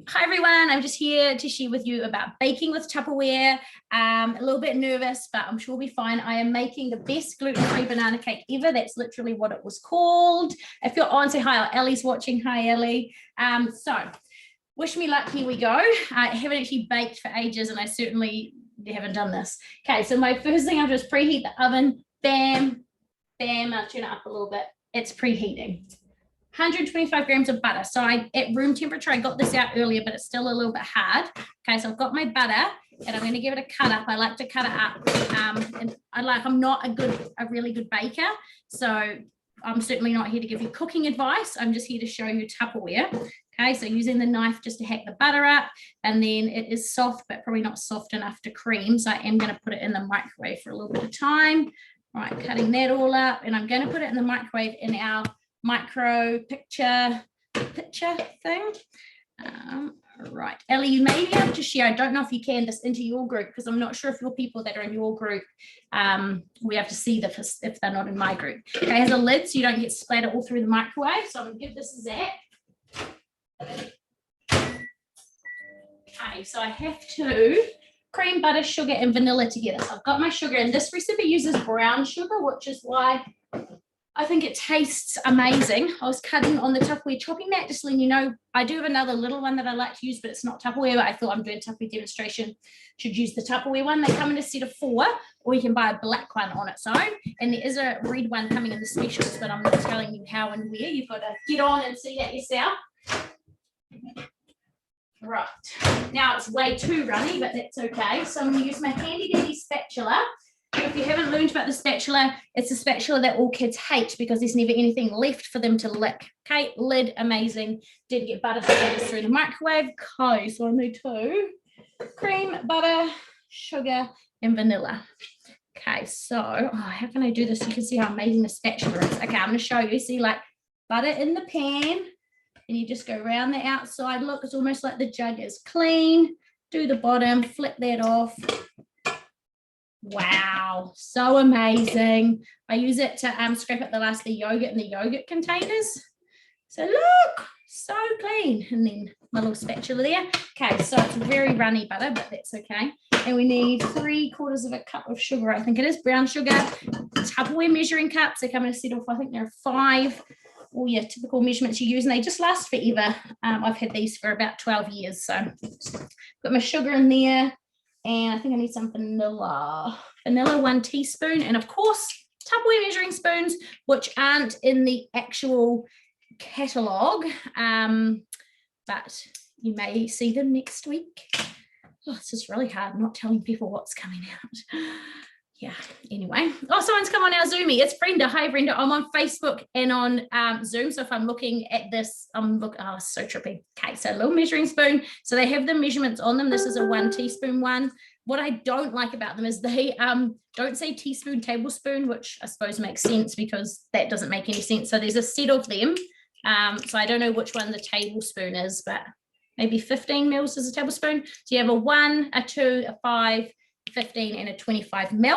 Hi everyone, I'm just here to share with you about baking with Tupperware. A little bit nervous, but I'm sure we'll be fine. I am making the best gluten-free banana cake ever. That's literally what it was called. If you're on, say hi. Ellie's watching. Hi, Ellie. So wish me luck. Here we go. I haven't actually baked for ages, and I certainly haven't done this. Okay, so my first thing, I'll just preheat the oven. Bam, bam. I'll turn it up a little bit. It's preheating. 125 grams of butter. So at room temperature, I got this out earlier, but it's still a little bit hard. Okay, so I've got my butter and I'm going to give it a cut up. I like to cut it up. And I'm not a really good baker. So I'm certainly not here to give you cooking advice. I'm just here to show you Tupperware. Okay, so using the knife just to hack the butter up, and then it is soft, but probably not soft enough to cream. So I am going to put it in the microwave for a little bit of time. All right, cutting that all up, and I'm going to put it in the microwave in our micro picture thing. Right, Ellie, you may be able to share. I don't know if you can this into your group, because I'm not sure if your people that are in your group, we have to see them if they're not in my group. Okay, it has a lid so you don't get splatter all through the microwave. So I'm gonna give this a zap. Okay, so I have to cream, butter, sugar, and vanilla together. So I've got my sugar, and this recipe uses brown sugar, which is why I think it tastes amazing. I was cutting on the Tupperware chopping mat, just letting you know. I do have another little one that I like to use, but it's not Tupperware, but I thought I'm doing a Tupperware demonstration, should use the Tupperware one. They come in a set of 4, or you can buy a black one on its own. And there is a red one coming in the specials, but I'm not telling you how and where. You've got to get on and see that yourself. Right, now it's way too runny, but that's okay. So I'm going to use my handy dandy spatula. If you haven't learned about the spatula, it's a spatula that all kids hate because there's never anything left for them to lick. Okay, lid, amazing. Did get butter through the microwave. Okay, so I need to cream, butter, sugar, and vanilla. Okay, so how can I do this? You can see how amazing the spatula is. Okay, I'm going to show you. See, like butter in the pan, and you just go around the outside. Look, it's almost like the jug is clean. Do the bottom, flip that off. Wow, so amazing. I use it to scrape up the last of the yogurt in the yogurt containers. So look, so clean. And then my little spatula there. Okay, so it's very runny butter, but that's okay. And we need 3/4 cup of sugar. I think it is brown sugar. Tupperware measuring cups. They come in a set of, I think there are 5. All your typical measurements you use, and they just last forever. I've had these for about 12 years. So got my sugar in there. And I think I need some vanilla. Vanilla, 1 teaspoon. And of course, Tupperware measuring spoons, which aren't in the actual catalogue, but you may see them next week. Oh, this is really hard, not telling people what's coming out. Yeah, anyway. Oh, someone's come on our Zoomie. It's Brenda. Hi, Brenda. I'm on Facebook and on Zoom. So if I'm looking at this, oh, so trippy. Okay, so a little measuring spoon. So they have the measurements on them. This is a 1 teaspoon one. What I don't like about them is they don't say teaspoon, tablespoon, which I suppose makes sense because that doesn't make any sense. So there's a set of them. So I don't know which one the tablespoon is, but maybe 15 mils is a tablespoon. So you have a 1, a 2, a 5, 15 and a 25 mil.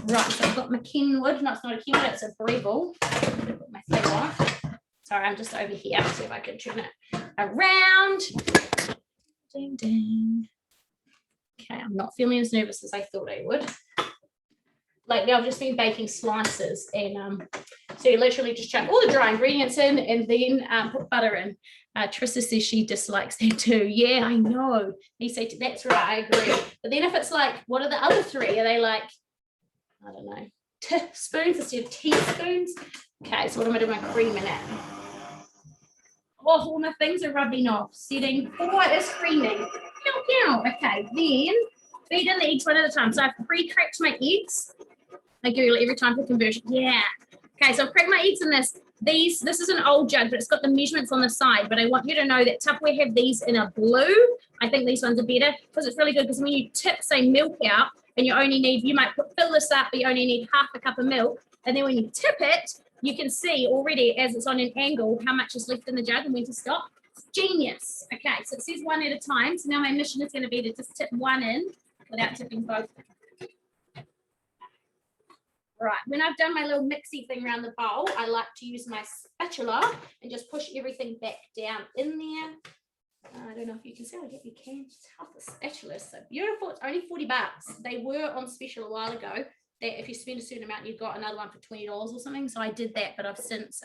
Right, so I've got my Kenwood. No, it's not a Kenwood, it's a Breville. Put my thing on. Sorry, I'm just over here. Let's see if I can turn it around. Ding, ding. Okay, I'm not feeling as nervous as I thought I would. Lately, I've just been baking slices, and so you literally just chuck all the dry ingredients in and then put butter in. Trista says she dislikes that too. Yeah, I know. You say that's right, I agree. But then if it's like, what are the other 3? Are they like, I don't know, spoons instead of teaspoons? Okay, so what am I doing my cream in it? Oh, all my things are rubbing off. Setting 4 is creaming. Okay, then feed in the eggs one at a time. So I've pre-cracked my eggs. I Google it every time for conversion. Yeah. Okay, so I've cracked my eggs in this. This is an old jug, but it's got the measurements on the side. But I want you to know that Tupperware have these in a blue. I think these ones are better because it's really good, because when you tip, say, milk out, and you might fill this up, but you only need half a cup of milk. And then when you tip it, you can see already as it's on an angle how much is left in the jug and when to stop. It's genius. Okay, so it says 1 at a time. So now my mission is going to be to just tip 1 in without tipping both. Right, when I've done my little mixy thing around the bowl, I like to use my spatula and just push everything back down in there. I don't know if you can see. I get you can. Half the spatula is so beautiful. It's only $40. They were on special a while ago. That if you spend a certain amount, you got another one for $20 or something. So I did that, but I've since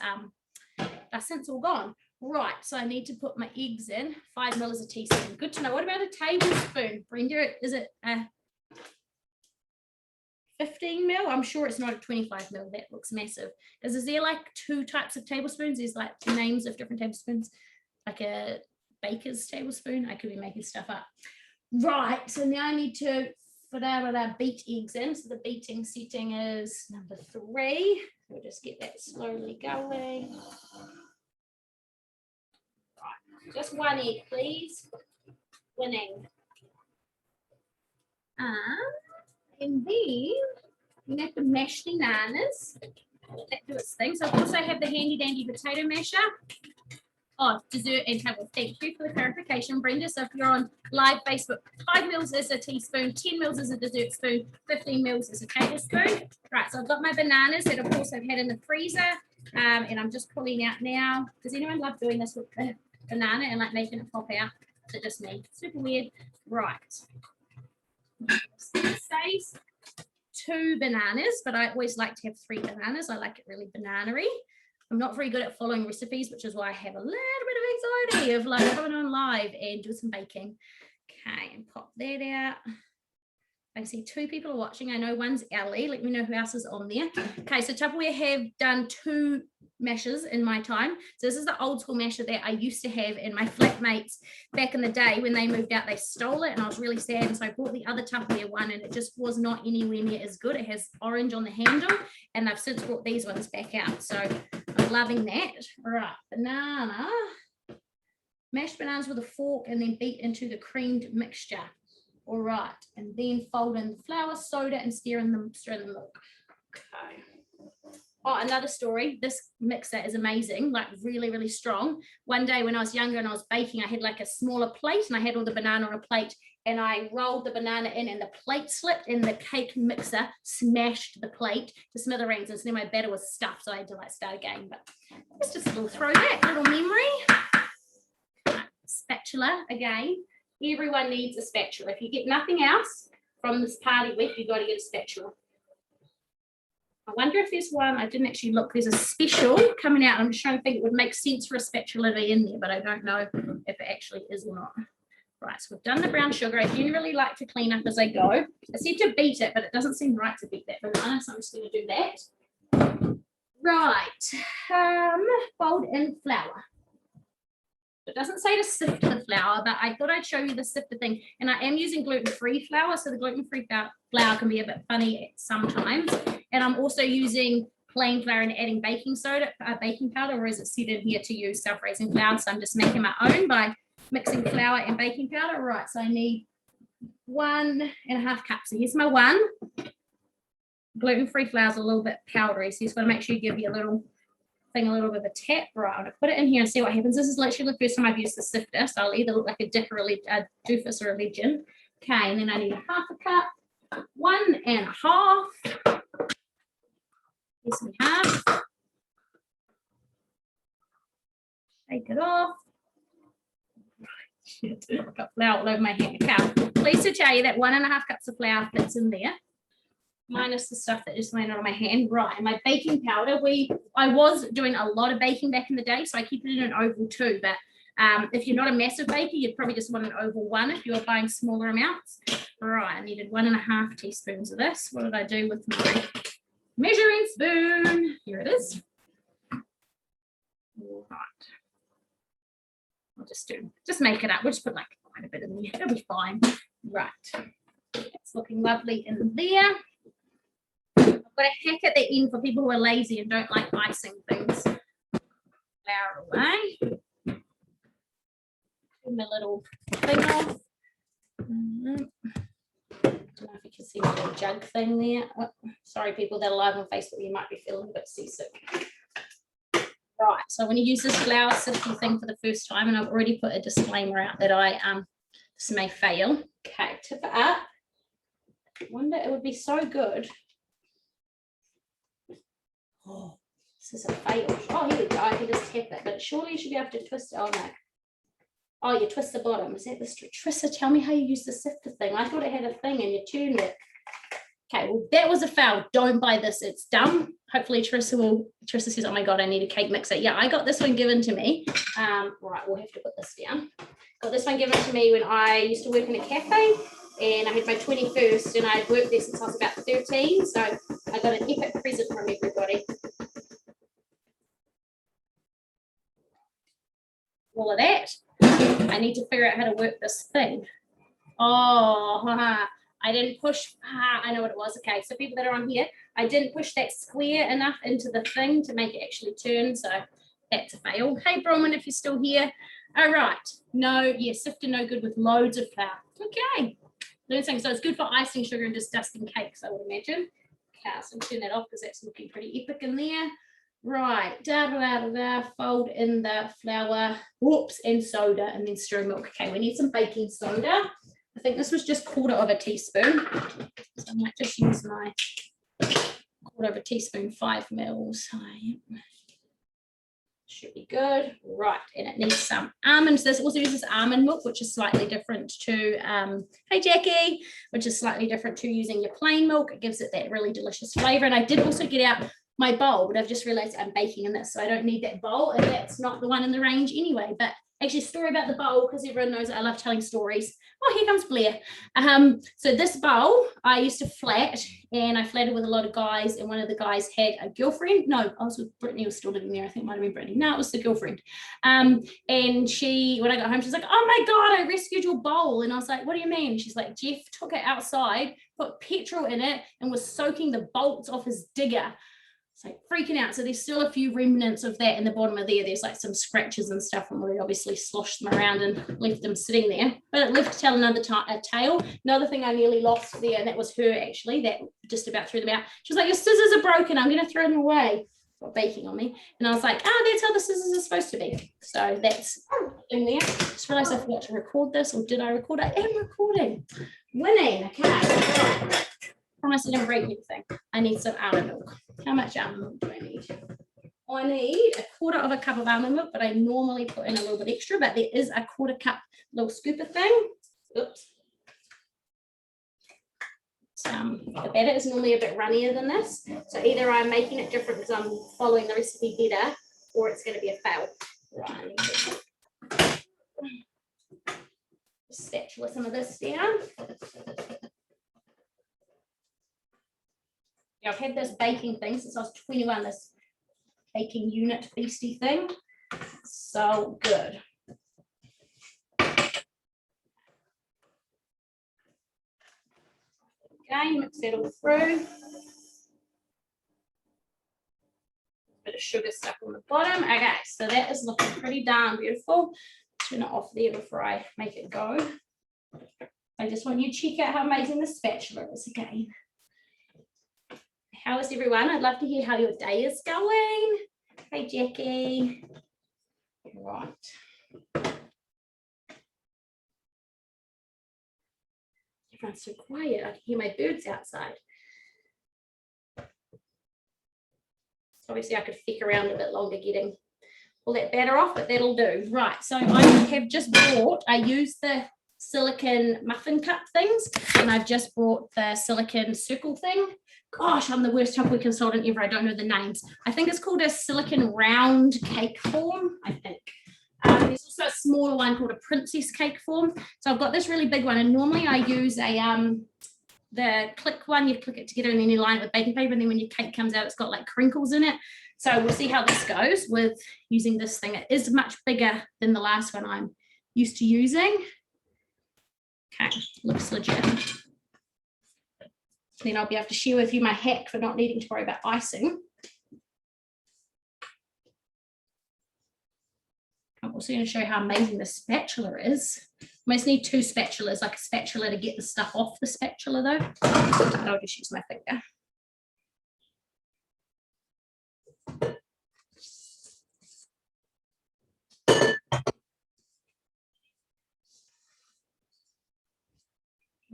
all gone. Right, so I need to put my eggs in. 5 ml is a teaspoon. Good to know. What about a tablespoon? Brenda, is it a 15 ml? I'm sure it's not a 25 ml. That looks massive. Because is there like 2 types of tablespoons? There's like names of different tablespoons, like a baker's tablespoon. I could be making stuff up. Right, so now I need to put our beat eggs in. So the beating setting is number 3. We'll just get that slowly going. Right, just 1 egg, please. Winning. And then you have to mash the bananas. Let that do its thing. So I also have the handy dandy potato masher. Oh, dessert and table. Thank you for the clarification, Brenda. So if you're on live Facebook, 5 ml is a teaspoon, 10 ml is a dessert spoon, 15 ml is a tablespoon. Right, so I've got my bananas that of course I've had in the freezer, and I'm just pulling out now. Does anyone love doing this with the banana and like making it pop out? Is it just me? Super weird. Right. It says 2 bananas, but I always like to have 3 bananas. I like it really banana-y. I'm not very good at following recipes, which is why I have a little bit of anxiety of like going on live and do some baking. Okay, and pop that out. I see 2 people are watching. I know one's Ellie. Let me know who else is on there. Okay, so Tupperware have done 2 mashers in my time. So this is the old school masher that I used to have, and my flatmates back in the day when they moved out, they stole it, and I was really sad. And so I bought the other Tupperware one, and it just was not anywhere near as good. It has orange on the handle, and I've since brought these ones back out. So I'm loving that. All right, banana. Mashed bananas with a fork and then beat into the creamed mixture. All right, and then fold in the flour, soda, and stir in the milk. Okay. Oh, another story. This mixer is amazing, like really, really strong. One day when I was younger and I was baking, I had like a smaller plate and I had all the banana on a plate, and I rolled the banana in and the plate slipped and the cake mixer smashed the plate to smithereens, and so then my batter was stuffed, so I had to like start again. But it's just a little throwback, little memory. Spatula again. Everyone needs a spatula. If you get nothing else from this party week, you've got to get a spatula. I wonder if there's one. I didn't actually look. There's a special coming out. I'm just trying to think it would make sense for a spatula to be in there, but I don't know if it actually is or not. Right, so we've done the brown sugar. I generally like to clean up as I go. I said to beat it, but it doesn't seem right to beat that banana, so I'm just going to do that. Right, fold in flour. It doesn't say to sift the flour, but I thought I'd show you the sifter thing. And I am using gluten-free flour, so the gluten-free flour can be a bit funny sometimes. And I'm also using plain flour and adding baking soda, baking powder, or is it said in here to use self-raising flour? So I'm just making my own by mixing flour and baking powder. Right, so I need 1.5 cups. So here's my 1. Gluten-free flour is a little bit powdery, so you just got to make sure you give your little thing a little bit of a tap. Right, I'm going to put it in here and see what happens. This is literally the first time I've used the sifter, so I'll either look like a dick or a doofus or a legend. Okay, and then I need 1/2 cup, 1.5. Yes, we have. Shake it off. Shit, I've got flour all over my hand. Okay, pleased to tell you that 1.5 cups of flour fits in there, minus the stuff that just landed on my hand. Right, and my baking powder, I was doing a lot of baking back in the day, so I keep it in an oval too, but if you're not a massive baker, you'd probably just want an oval one if you were buying smaller amounts. Right, I needed 1.5 teaspoons of this. What did I do with my measuring spoon? Here it is. All right. I'll just make it up. We'll just put like quite a bit in there. It'll be fine. Right. It's looking lovely in there. I've got a hack at the end for people who are lazy and don't like icing things. Flour away. Turn my little thing off. I don't know if you can see my little jug thing there. Oh, sorry, people that are live on Facebook, you might be feeling a bit seasick. Right, so I'm going to use this flour sifting thing for the first time, and I've already put a disclaimer out that this may fail. Okay, tip it up. I wonder, it would be so good. Oh, this is a fail. Oh, here we go. I can just tap it, but surely you should be able to twist it. Oh no. Oh, you twist the bottom. Is that the Trissa, tell me how you use the sifter thing. I thought it had a thing and you turned it. Okay, well, that was a fail. Don't buy this. It's dumb. Hopefully Trissa says, oh my God, I need a cake mixer. Yeah, I got this one given to me. Right, we'll have to put this down. Got this one given to me when I used to work in a cafe, and I had my 21st, and I'd worked there since I was about 13. So I got an epic present from everybody. All of that. I need to figure out how to work this thing. Oh, I didn't push. I know what it was. Okay, so people that are on here, I didn't push that square enough into the thing to make it actually turn. So that's a fail. Hey, Bronwyn, if you're still here. All right. No, yeah, sifter no good with loads of flour. Okay. Learn something. So it's good for icing sugar and just dusting cakes, I would imagine. Okay, so turn that off because that's looking pretty epic in there. Right, fold in the flour, whoops, and soda, and then stir milk. Okay, we need some baking soda. I think this was just 1/4 teaspoon. So I might just use my 1/4 teaspoon, 5 mils. Should be good. Right, and it needs some almonds. This also uses almond milk, which is slightly different to, hey Jackie, which is slightly different to using your plain milk. It gives it that really delicious flavor. And I did also get out my bowl, but I've just realized I'm baking in this, so I don't need that bowl, and that's not the one in the range anyway. But actually, story about the bowl, because everyone knows I love telling stories. Oh, here comes Blair. So this bowl I used to flat, and I flatted with a lot of guys, and one of the guys had a girlfriend. No, I was with Brittany, was still living there. I think it might have been Brittany. No, it was the girlfriend. And she, when I got home, she's like, oh my God, I rescued your bowl. And I was like, what do you mean? She's like, Jeff took it outside, put petrol in it, and was soaking the bolts off his digger. It's like freaking out. So there's still a few remnants of that in the bottom of there. There's like some scratches and stuff, and we obviously sloshed them around and left them sitting there. But it lived to tell another tale. Another thing I nearly lost there, and that was her actually, that just about threw them out. She was like, your scissors are broken. I'm going to throw them away. Got baking on me. And I was like, oh, that's how the scissors are supposed to be. So that's in there. Just realized I forgot to record this, or did I record? I am recording. Winning. Okay. Right. Promise I didn't break anything. I need some almond milk. How much almond milk do I need? I need 1/4 cup of almond milk, but I normally put in a little bit extra, but there is a 1/4 cup little scooper thing. Oops. The batter is normally a bit runnier than this. So either I'm making it different because I'm following the recipe better, or it's going to be a fail. Right, I need to spatula some of this down. I've had this baking thing since I was 21, this baking unit feasty thing. So good. Okay, mix that all through. Bit of sugar stuck on the bottom. Okay, so that is looking pretty darn beautiful. Turn it off there before I make it go. I just want you to check out how amazing the spatula is again. How is everyone? I'd love to hear how your day is going. Hey, Jackie. Right. Everyone's so quiet. I can hear my birds outside. Obviously, I could feck around a bit longer getting all that batter off, but that'll do. Right, so I have just bought, I use the silicone muffin cup things, and I've just bought the silicone circle thing. Gosh, I'm the worst Tupperware consultant ever. I don't know the names. I think it's called a silicone round cake form, I think. There's also a smaller one called a princess cake form. So I've got this really big one, and normally I use a the click one. You click it together and then you line it with baking paper, and then when your cake comes out, it's got like crinkles in it. So we'll see how this goes with using this thing. It is much bigger than the last one I'm used to using. Okay, looks legit. Then I'll be able to share with you my hack for not needing to worry about icing. I'm also going to show you how amazing the spatula is. Almost need 2 spatulas, like a spatula to get the stuff off the spatula though. I'll just use my finger.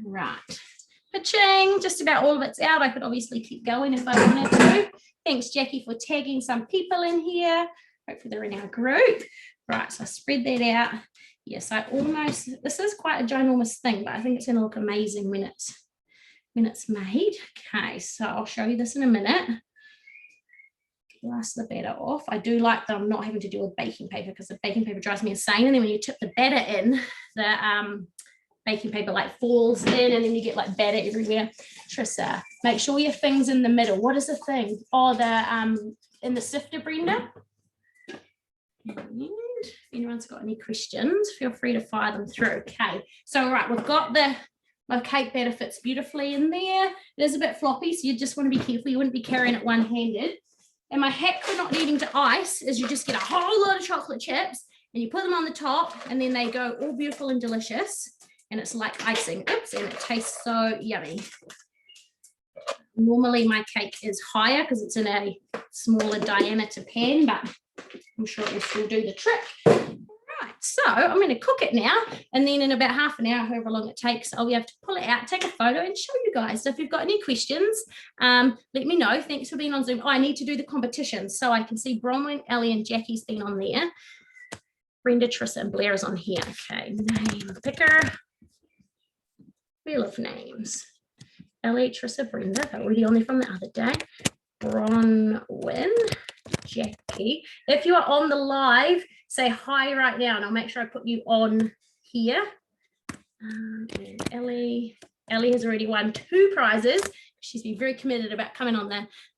Right. Ka-ching, just about all of it's out. I could obviously keep going if I wanted to. Thanks, Jackie, for tagging some people in here. Hopefully they're in our group. Right, so I spread that out. yes, I almost, this is quite a ginormous thing, but I think it's going to look amazing when it's made. Okay, so I'll show you this in a minute. Blast the batter off. I do like that I'm not having to deal with baking paper, because the baking paper drives me insane. And then when you tip the batter in, the baking paper like falls in, and then you get like batter everywhere. Trissa, make sure your thing's in the middle. What is the thing? Oh, the in the sifter, Brenda. And if anyone's got any questions, feel free to fire them through. Okay, so right, we've got my cake batter fits beautifully in there. It is a bit floppy, so you just want to be careful. You wouldn't be carrying it one-handed. And my hack for not needing to ice is you just get a whole lot of chocolate chips and you put them on the top, and then they go all beautiful and delicious. And it's like icing. Oops, and it tastes so yummy. Normally my cake is higher because it's in a smaller diameter pan, but I'm sure it will still do the trick. Right, so I'm going to cook it now, and then in about half an hour, however long it takes, I'll be able to pull it out, take a photo, and show you guys. So if you've got any questions, let me know. Thanks for being on Zoom. Oh, I need to do the competition, so I can see Bronwyn, Ellie, and Jackie's been on there. Brenda, Trissa, and Blair is on here. Okay, name picker. Wheel of names. Ellie, Trissa, Brenda, they're already on there from the other day. Bronwyn, Jackie. If you are on the live, say hi right now, and I'll make sure I put you on here. And Ellie has already won 2 prizes. She's been very committed about coming on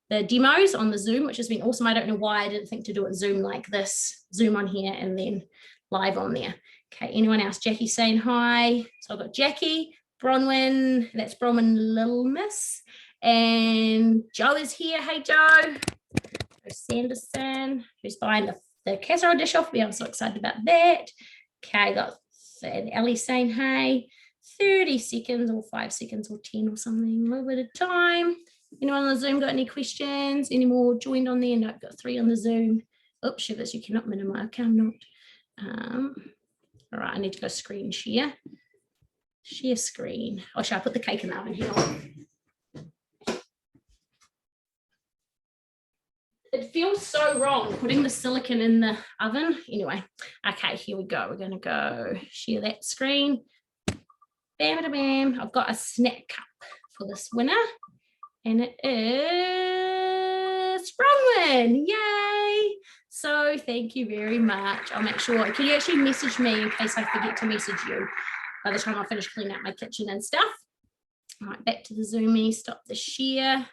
the demos on the Zoom, which has been awesome. I don't know why I didn't think to do it Zoom like this. Zoom on here and then live on there. Okay, anyone else? Jackie saying hi. So I've got Jackie, Bronwyn, that's Bronwyn Little Miss, and Joe is here. Hey Joe. Sanderson, who's buying the casserole dish off me. I'm so excited about that. Okay, got and Ellie saying hey. 30 seconds or 5 seconds or 10 or something, a little bit of time. Anyone on the Zoom got any questions? Any more joined on there? No, I've got 3 on the Zoom. Oops, Shivers, you cannot minimize. Okay, I'm not. All right, I need to go screen share. Share screen. Oh, shall I put the cake in the oven here? It feels so wrong putting the silicone in the oven. Anyway, okay, here we go. We're going to go share that screen. Bam, bam, bam. I've got a snack cup for this winner, and it is Bronwyn. Yay! So thank you very much. I'll make sure. Can you actually message me in case I forget to message you by the time I finish cleaning up my kitchen and stuff? All right, back to the Zoomy. Stop the share.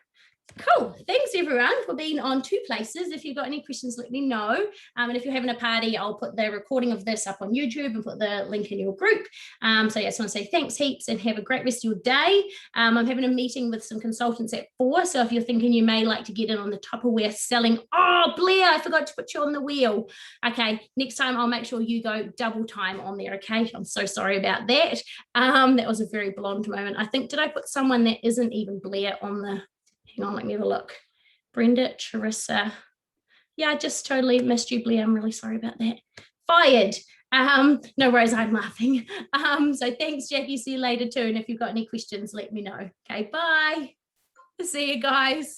Cool. Thanks everyone for being on 2 places. If you've got any questions, let me know. And if you're having a party, I'll put the recording of this up on YouTube and put the link in your group. So yeah, I just want to say thanks heaps and have a great rest of your day. I'm having a meeting with some consultants at 4. So if you're thinking you may like to get in on the Tupperware selling, oh Blair, I forgot to put you on the wheel. Okay, next time I'll make sure you go double time on there. Okay, I'm so sorry about that. That was a very blonde moment. I think, did I put someone that isn't even Blair on the, hang on, let me have a look. Brenda, Charissa. Yeah, I just totally missed you, Blair. I'm really sorry about that. Fired. No worries, I'm laughing. So thanks, Jackie. See you later too. And if you've got any questions, let me know. Okay, bye. See you guys.